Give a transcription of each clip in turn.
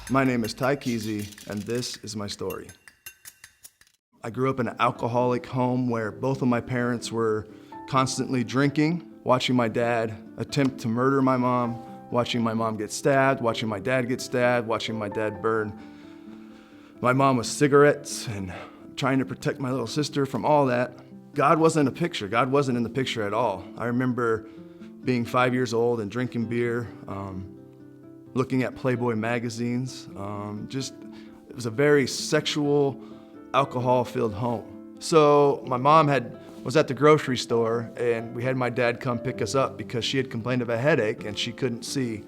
My name is Keasey, and this is my story. I grew up in an alcoholic home where both of my parents were constantly drinking, watching my dad attempt to murder my mom, watching my mom get stabbed, watching my dad get stabbed, watching my dad burn my mom with cigarettes, and trying to protect my little sister from all that. God wasn't a picture. God wasn't in the picture at all. I remember being 5 years old and drinking beer, looking at Playboy magazines. It was a very sexual, alcohol-filled home. So my mom was at the grocery store, and we had my dad come pick us up because she had complained of a headache and she couldn't see.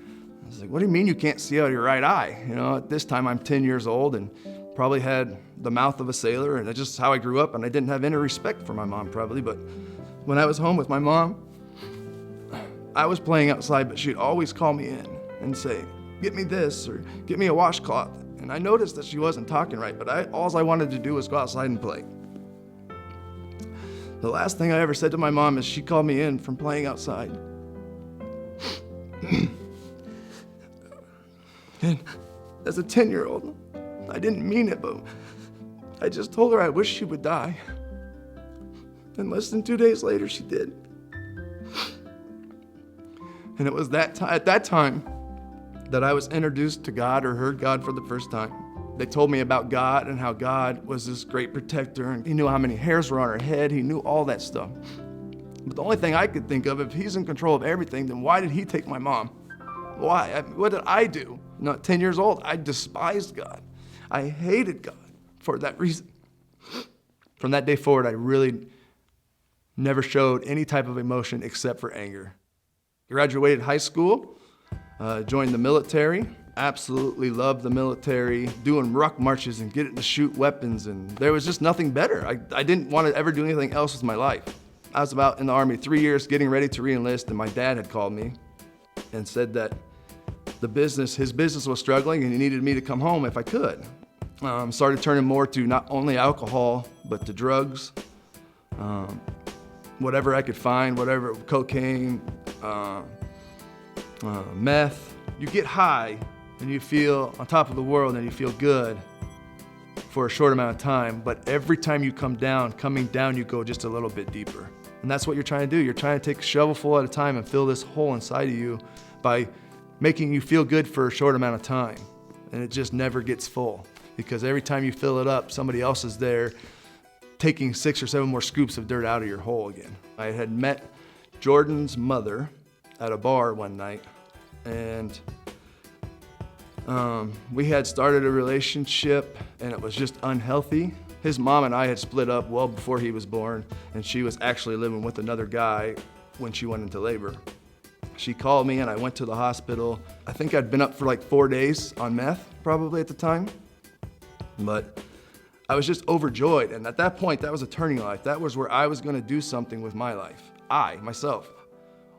I was like, what do you mean you can't see out of your right eye? You know, at this time I'm 10 years old and probably had the mouth of a sailor, and that's just how I grew up, and I didn't have any respect for my mom probably, but when I was home with my mom, I was playing outside, but she'd always call me in and say, get me this, or get me a washcloth. And I noticed that she wasn't talking right, but all I wanted to do was go outside and play. The last thing I ever said to my mom is she called me in from playing outside. And as a 10-year-old, I didn't mean it, but I just told her I wish she would die. And less than 2 days later, she did. And it was at that time that I was introduced to God, or heard God for the first time. They told me about God and how God was this great protector, and he knew how many hairs were on her head. He knew all that stuff. But the only thing I could think of, if he's in control of everything, then why did he take my mom? Why? What did I do? Not 10 years old, I despised God. I hated God for that reason. From that day forward, I really never showed any type of emotion except for anger. Graduated high school, joined the military, absolutely loved the military, doing ruck marches and getting to shoot weapons, and there was just nothing better. I didn't want to ever do anything else with my life. I was about in the Army 3 years, getting ready to re-enlist, and my dad had called me and said that his business was struggling and he needed me to come home if I could. Started turning more to not only alcohol, but to drugs, whatever I could find, whatever, cocaine, meth. You get high and you feel on top of the world and you feel good for a short amount of time, but every time you coming down, you go just a little bit deeper. And that's what you're trying to do. You're trying to take a shovelful at a time and fill this hole inside of you by making you feel good for a short amount of time. And it just never gets full, because every time you fill it up, somebody else is there taking 6 or 7 more scoops of dirt out of your hole again. I had met Jordan's mother at a bar one night, and we had started a relationship, and it was just unhealthy. His mom and I had split up well before he was born, and she was actually living with another guy when she went into labor. She called me and I went to the hospital. I think I'd been up for like 4 days on meth, probably at the time. But I was just overjoyed, and at that point, that was a turning life. That was where I was gonna do something with my life. I, myself,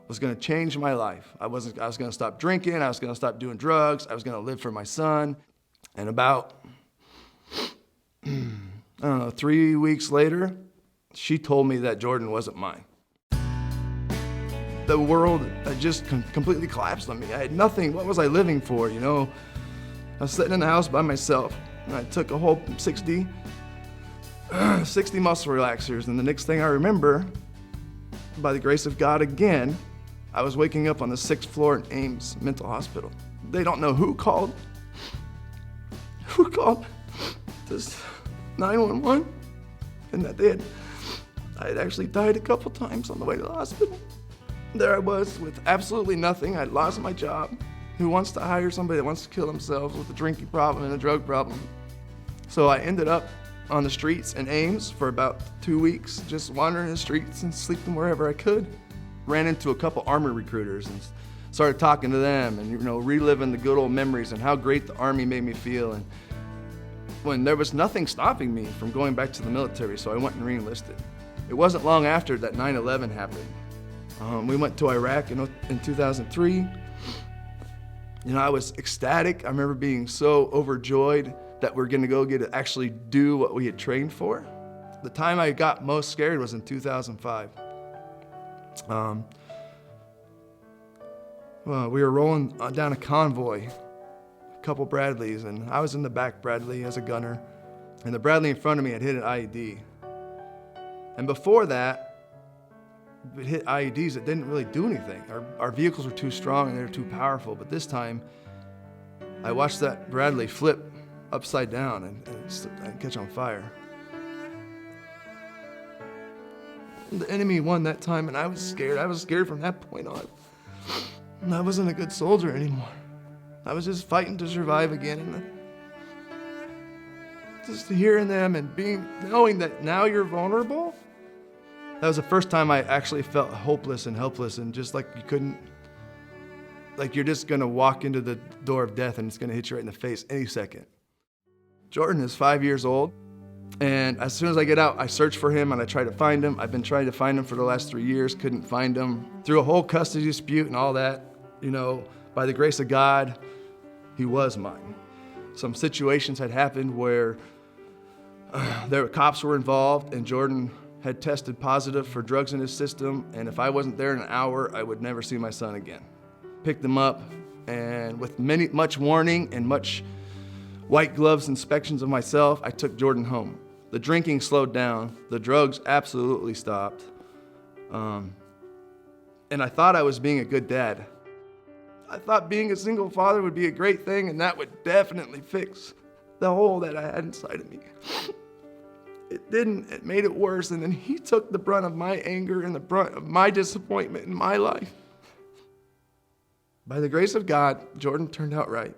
was gonna change my life. I was gonna stop drinking, I was gonna stop doing drugs, I was gonna live for my son. And about, 3 weeks later, she told me that Jordan wasn't mine. The world had just completely collapsed on me. I had nothing. What was I living for, you know? I was sitting in the house by myself, and I took a whole 60 muscle relaxers, and the next thing I remember, by the grace of God again, I was waking up on the 6th floor in Ames Mental Hospital. They don't know who called this 911, and that I had actually died a couple times on the way to the hospital. There I was with absolutely nothing. I'd lost my job. Who wants to hire somebody that wants to kill themselves with a drinking problem and a drug problem? So I ended up on the streets in Ames for about 2 weeks, just wandering the streets and sleeping wherever I could. Ran into a couple Army recruiters and started talking to them and, reliving the good old memories and how great the Army made me feel. And when there was nothing stopping me from going back to the military, so I went and re-enlisted. It wasn't long after that 9/11 happened. We went to Iraq in 2003. I was ecstatic. I remember being so overjoyed that we're gonna go get to actually do what we had trained for. The time I got most scared was in 2005. We were rolling down a convoy couple Bradleys, and I was in the back Bradley as a gunner. And the Bradley in front of me had hit an IED. And before that, it hit IEDs, it didn't really do anything. Our vehicles were too strong and they were too powerful. But this time, I watched that Bradley flip upside down and catch on fire. The enemy won that time, and I was scared. I was scared from that point on. And I wasn't a good soldier anymore. I was just fighting to survive again. And just hearing them and knowing that now you're vulnerable, that was the first time I actually felt hopeless and helpless, and just like you're just gonna walk into the door of death and it's gonna hit you right in the face any second. Jordan is 5 years old. And as soon as I get out, I search for him and I try to find him. I've been trying to find him for the last 3 years, couldn't find him. Through a whole custody dispute and all that, by the grace of God, he was mine. Some situations had happened where cops were involved, and Jordan had tested positive for drugs in his system, and if I wasn't there in an hour, I would never see my son again. Picked him up, and with much warning and much white gloves inspections of myself, I took Jordan home. The drinking slowed down. The drugs absolutely stopped. And I thought I was being a good dad. I thought being a single father would be a great thing, and that would definitely fix the hole that I had inside of me. It didn't. It made it worse, and then he took the brunt of my anger and the brunt of my disappointment in my life. By the grace of God, Jordan turned out right.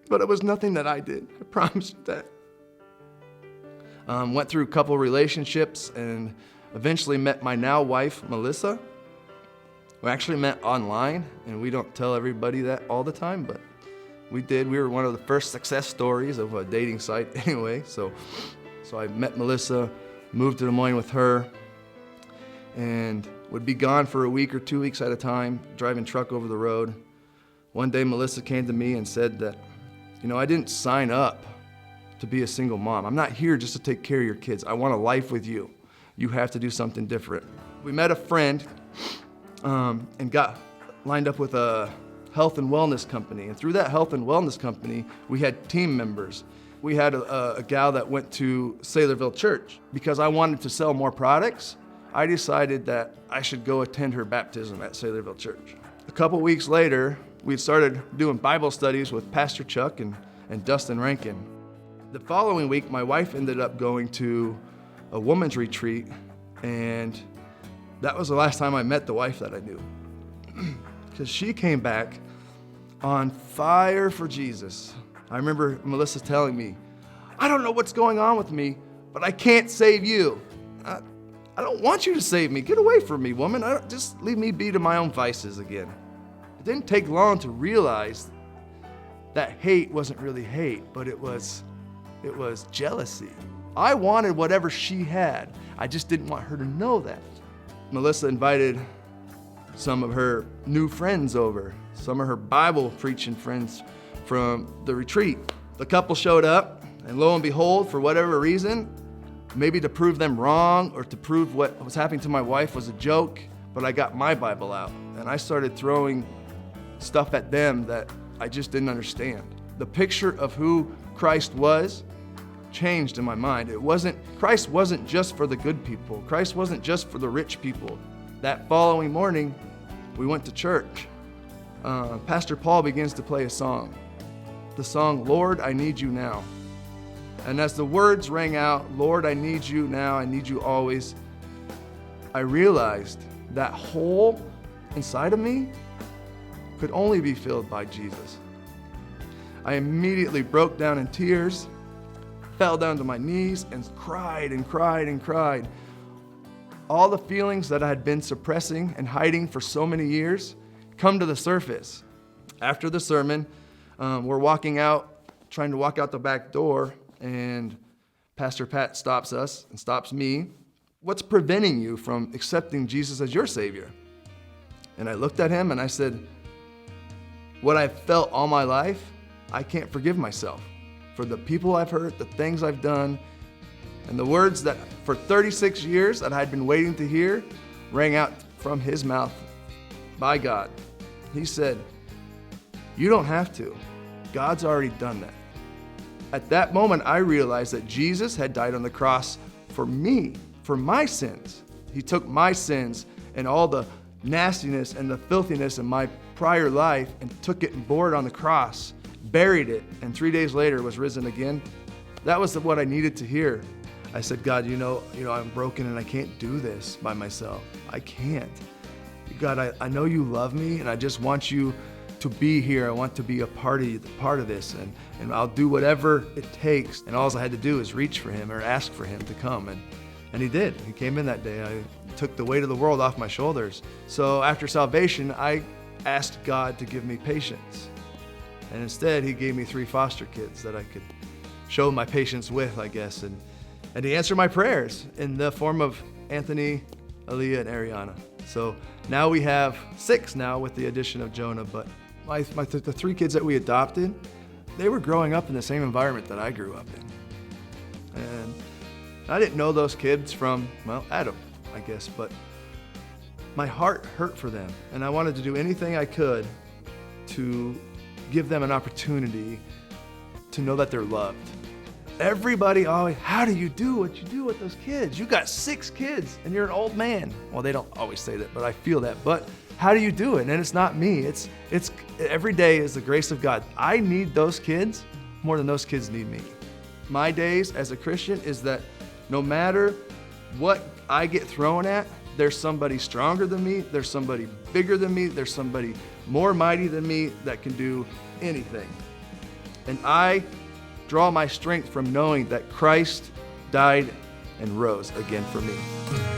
But it was nothing that I did. I promise you that. Went through a couple relationships and eventually met my now wife, Melissa. We actually met online, and we don't tell everybody that all the time, but we did. We were one of the first success stories of a dating site anyway. So I met Melissa, moved to Des Moines with her, and would be gone for a week or 2 weeks at a time, driving truck over the road. One day, Melissa came to me and said that, I didn't sign up to be a single mom. I'm not here just to take care of your kids. I want a life with you. You have to do something different. We met a friend and got lined up with a health and wellness company. And through that health and wellness company, we had team members. We had a gal that went to Saylorville Church. Because I wanted to sell more products, I decided that I should go attend her baptism at Saylorville Church. A couple weeks later, we started doing Bible studies with Pastor Chuck and Dustin Rankin. The following week, my wife ended up going to a woman's retreat, and that was the last time I met the wife that I knew. Because she came back on fire for Jesus. I remember Melissa telling me, I don't know what's going on with me, but I can't save you. I don't want you to save me. Get away from me, woman. Just leave me be to my own vices again. It didn't take long to realize that hate wasn't really hate, but it was jealousy. I wanted whatever she had. I just didn't want her to know that. Melissa invited some of her new friends over, some of her Bible preaching friends from the retreat. The couple showed up, and lo and behold, for whatever reason, maybe to prove them wrong or to prove what was happening to my wife was a joke, but I got my Bible out and I started throwing stuff at them that I just didn't understand. The picture of who Christ was changed in my mind. Christ wasn't just for the good people. Christ wasn't just for the rich people. That following morning, we went to church. Pastor Paul begins to play a song. The song, Lord, I Need You Now. And as the words rang out, Lord, I need you now, I need you always, I realized that hole inside of me could only be filled by Jesus. I immediately broke down in tears, fell down to my knees, and cried and cried and cried. All the feelings that I had been suppressing and hiding for so many years come to the surface. After the sermon, we're walking out, trying to walk out the back door, and Pastor Pat stops us and stops me. What's preventing you from accepting Jesus as your Savior? And I looked at him and I said, what I've felt all my life, I can't forgive myself for the people I've hurt, the things I've done, and the words that for 36 years that I'd been waiting to hear rang out from his mouth by God. He said, you don't have to. God's already done that. At that moment, I realized that Jesus had died on the cross for me, for my sins. He took my sins and all the nastiness and the filthiness in my prior life and took it and bore it on the cross, buried it, and 3 days later was risen again. That was what I needed to hear. I said, God, you know, I'm broken and I can't do this by myself. I can't. God, I know you love me and I just want you to be here. I want to be a part of this, and I'll do whatever it takes. And all I had to do is reach for him or ask for him to come. And he did. He came in that day. I took the weight of the world off my shoulders. So after salvation, I asked God to give me patience. And instead, he gave me 3 foster kids that I could show my patience with, I guess. And he answered my prayers in the form of Anthony, Aaliyah, and Ariana. So now we have 6 now with the addition of Jonah, but the 3 kids that we adopted, they were growing up in the same environment that I grew up in. And I didn't know those kids from, well, Adam, I guess, but my heart hurt for them. And I wanted to do anything I could to give them an opportunity to know that they're loved. Everybody always, how do you do what you do with those kids? You got 6 kids and you're an old man. Well, they don't always say that, but I feel that. But how do you do it? And it's not me. It's every day is the grace of God. I need those kids more than those kids need me. My days as a Christian is that no matter what I get thrown at, there's somebody stronger than me, there's somebody bigger than me, there's somebody more mighty than me that can do anything. And I draw my strength from knowing that Christ died and rose again for me.